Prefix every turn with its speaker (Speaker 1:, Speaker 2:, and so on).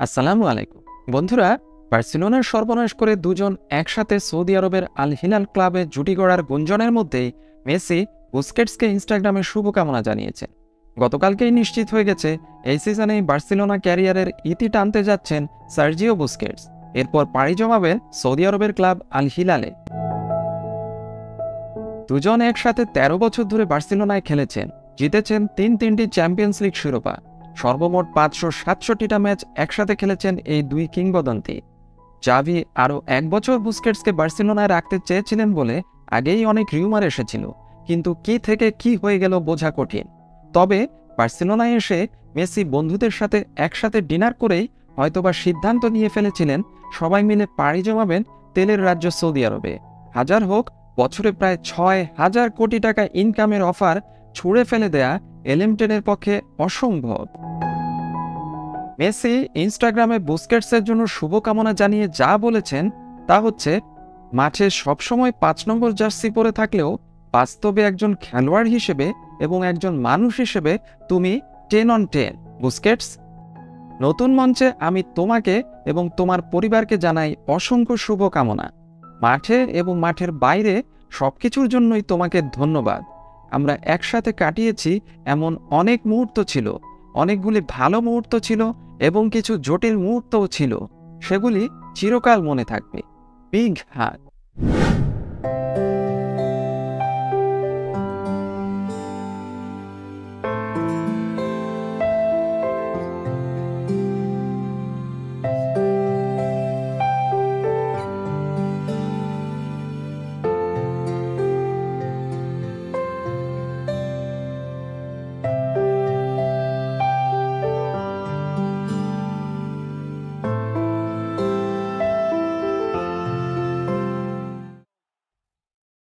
Speaker 1: আসসালামু আলাইকুম বন্ধুরা। বার্সেলোনার সর্বনাশ করে দুজন একসাথে সৌদি আরবের আল হিলাল ক্লাবে জুটি গড়ার গুঞ্জনের মধ্যেই মেসি বুস্কেটসকে ইনস্টাগ্রামে শুভকামনা জানিয়েছেন। গতকালকেই নিশ্চিত হয়ে গেছে এই সিজনেই বার্সেলোনা ক্যারিয়ারের ইতি টানতে যাচ্ছেন সার্জিও বুস্কেটস। এরপর পাড়ি জমাবেন সৌদি আরবের ক্লাব আল হিলালে। দুজন একসাথে ১৩ বছর ধরে বার্সেলোনায় খেলেছেন, জিতেছেন তিনটি চ্যাম্পিয়ন্স লিগ শিরোপা। সর্বমোট ৫৬৭টা ম্যাচ একসাথে খেলেছেন এই দুই কিংবদন্তি। জাভি আরও ১ বছর বুস্কেটসকে বার্সেলোনায় রাখতে চেয়েছিলেন বলে আগেই অনেক রিউমার এসেছিল, কিন্তু কি থেকে কি হয়ে গেল বোঝা কঠিন। তবে বার্সেলোনায় এসে মেসি বন্ধুদের সাথে একসাথে ডিনার করেই হয়তোবা সিদ্ধান্ত নিয়ে ফেলেছিলেন সবাই মিলে পাড়ি জমাবেন তেলের রাজ্য সৌদি আরবে। হাজার হোক, বছরে প্রায় ৬,০০০ কোটি টাকা ইনকামের অফার ছুঁড়ে ফেলে দেয়া এলিমটেনের পক্ষে অসম্ভব। মেসি ইনস্টাগ্রামে বুস্কেটসের জন্য শুভকামনা জানিয়ে যা বলেছেন তা হচ্ছে, মাঠে সবসময় ৫ নম্বর জার্সি পরে থাকলেও বাস্তবে একজন খেলোয়াড় হিসেবে এবং একজন মানুষ হিসেবে তুমি 10 on 10 বুস্কেটস। নতুন মঞ্চে আমি তোমাকে এবং তোমার পরিবারকে জানাই অসংখ্য শুভকামনা। মাঠে এবং মাঠের বাইরে সবকিছুর জন্যই তোমাকে ধন্যবাদ। আমরা একসাথে কাটিয়েছি এমন অনেক মুহূর্ত ছিল, অনেকগুলি ভালো মুহূর্ত ছিল এবং কিছু জটিল মুহূর্তও ছিল। সেগুলি চিরকাল মনে থাকবে। বিগ হাগ।